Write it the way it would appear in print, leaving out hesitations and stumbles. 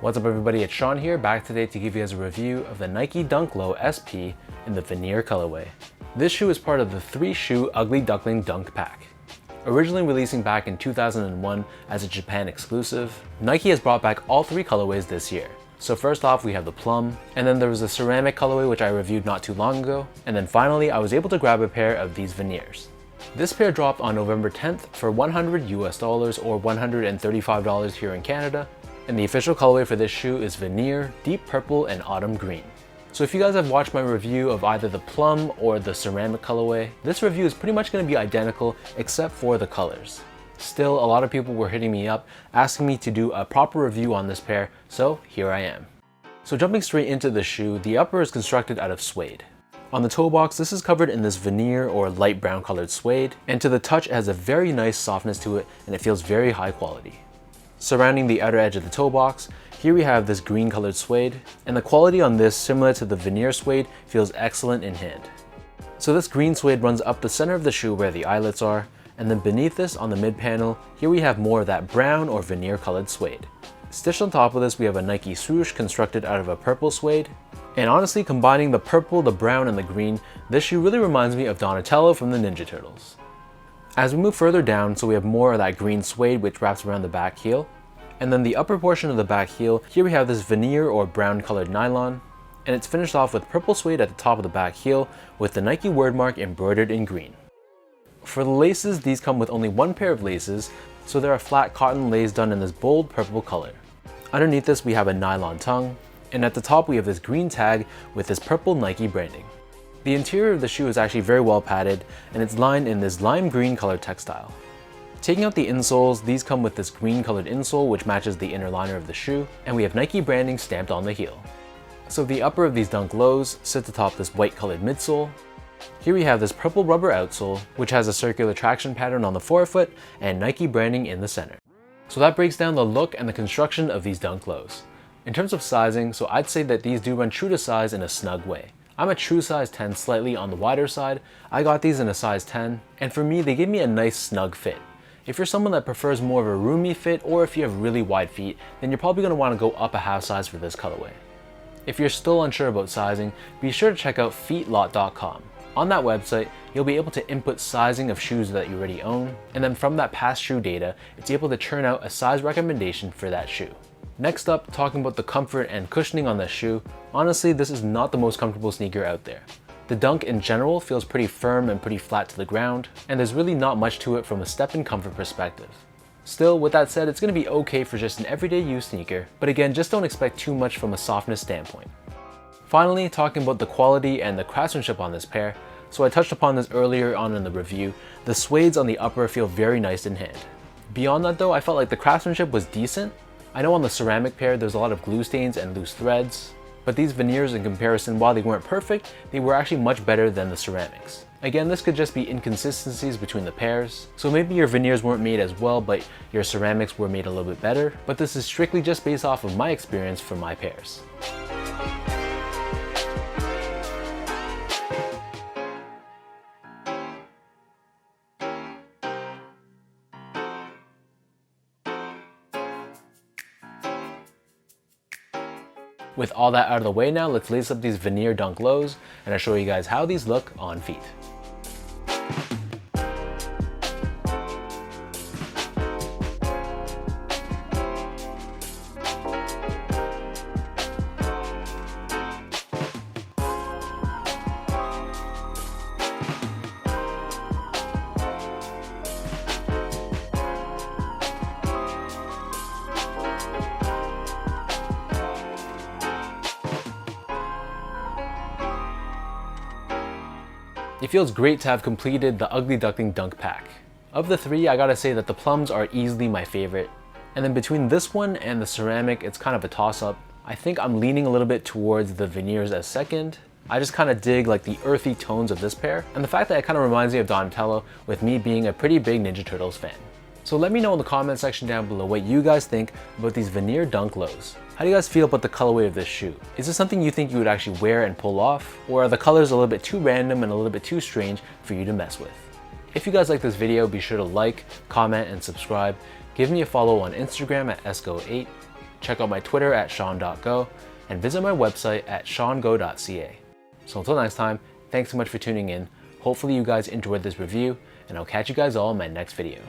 What's up everybody, it's Sean here, back today to give you guys a review of the Nike Dunk Low SP in the Veneer colorway. This shoe is part of the 3-shoe Ugly Duckling Dunk Pack. Originally releasing back in 2001 as a Japan exclusive, Nike has brought back all 3 colorways this year. So first off we have the plum, and then there was the ceramic colorway which I reviewed not too long ago, and then finally I was able to grab a pair of these Veneers. This pair dropped on November 10th for $100 US or $135 here in Canada. And the official colorway for this shoe is Veneer, Deep Purple, and Autumn Green. So if you guys have watched my review of either the plum or the ceramic colorway, this review is pretty much going to be identical except for the colors. Still, a lot of people were hitting me up asking me to do a proper review on this pair, so here I am. So jumping straight into the shoe, the upper is constructed out of suede. On the toe box, this is covered in this veneer or light brown colored suede, and to the touch it has a very nice softness to it and it feels very high quality. Surrounding the outer edge of the toe box, here we have this green colored suede, and the quality on this, similar to the veneer suede, feels excellent in hand. So this green suede runs up the center of the shoe where the eyelets are, and then beneath this on the mid panel, here we have more of that brown or veneer colored suede. Stitched on top of this we have a Nike swoosh constructed out of a purple suede, and honestly combining the purple, the brown, and the green, this shoe really reminds me of Donatello from the Ninja Turtles. As we move further down, so we have more of that green suede which wraps around the back heel. And then the upper portion of the back heel, here we have this veneer or brown colored nylon. And it's finished off with purple suede at the top of the back heel with the Nike wordmark embroidered in green. For the laces, these come with only one pair of laces, so they're a flat cotton lace done in this bold purple color. Underneath this we have a nylon tongue, and at the top we have this green tag with this purple Nike branding. The interior of the shoe is actually very well padded, and it's lined in this lime green colored textile. Taking out the insoles, these come with this green colored insole which matches the inner liner of the shoe, and we have Nike branding stamped on the heel. So the upper of these Dunk Lows sits atop this white colored midsole. Here we have this purple rubber outsole which has a circular traction pattern on the forefoot and Nike branding in the center. So that breaks down the look and the construction of these Dunk Lows. In terms of sizing, so I'd say that these do run true to size in a snug way. I'm a true size 10, slightly on the wider side. I got these in a size 10, and for me, they give me a nice snug fit. If you're someone that prefers more of a roomy fit, or if you have really wide feet, then you're probably going to want to go up a half size for this colorway. If you're still unsure about sizing, be sure to check out feetlot.com. On that website, you'll be able to input sizing of shoes that you already own, and then from that past shoe data, it's able to churn out a size recommendation for that shoe. Next up, talking about the comfort and cushioning on this shoe, honestly this is not the most comfortable sneaker out there. The Dunk in general feels pretty firm and pretty flat to the ground, and there's really not much to it from a step and comfort perspective. Still, with that said, it's going to be okay for just an everyday use sneaker, but again, just don't expect too much from a softness standpoint. Finally, talking about the quality and the craftsmanship on this pair, so I touched upon this earlier on in the review, the suedes on the upper feel very nice in hand. Beyond that though, I felt like the craftsmanship was decent. I know on the ceramic pair there's a lot of glue stains and loose threads, but these veneers in comparison, while they weren't perfect, they were actually much better than the ceramics. Again, this could just be inconsistencies between the pairs, so maybe your veneers weren't made as well but your ceramics were made a little bit better, but this is strictly just based off of my experience for my pairs. With all that out of the way now, let's lace up these Veneer Dunk Lows and I'll show you guys how these look on feet. It feels great to have completed the Ugly Duckling Dunk Pack. Of the 3, I gotta say that the plums are easily my favorite. And then between this one and the ceramic, it's kind of a toss-up. I think I'm leaning a little bit towards the veneers as second. I just kind of dig like the earthy tones of this pair, and the fact that it kind of reminds me of Donatello with me being a pretty big Ninja Turtles fan. So let me know in the comment section down below what you guys think about these Veneer Dunk Lows. How do you guys feel about the colorway of this shoe? Is this something you think you would actually wear and pull off? Or are the colors a little bit too random and a little bit too strange for you to mess with? If you guys like this video, be sure to like, comment, and subscribe. Give me a follow on Instagram at esco8. check out my Twitter at sean.go, and visit my website at seango.ca. So until next time, thanks so much for tuning in. Hopefully you guys enjoyed this review, and I'll catch you guys all in my next video.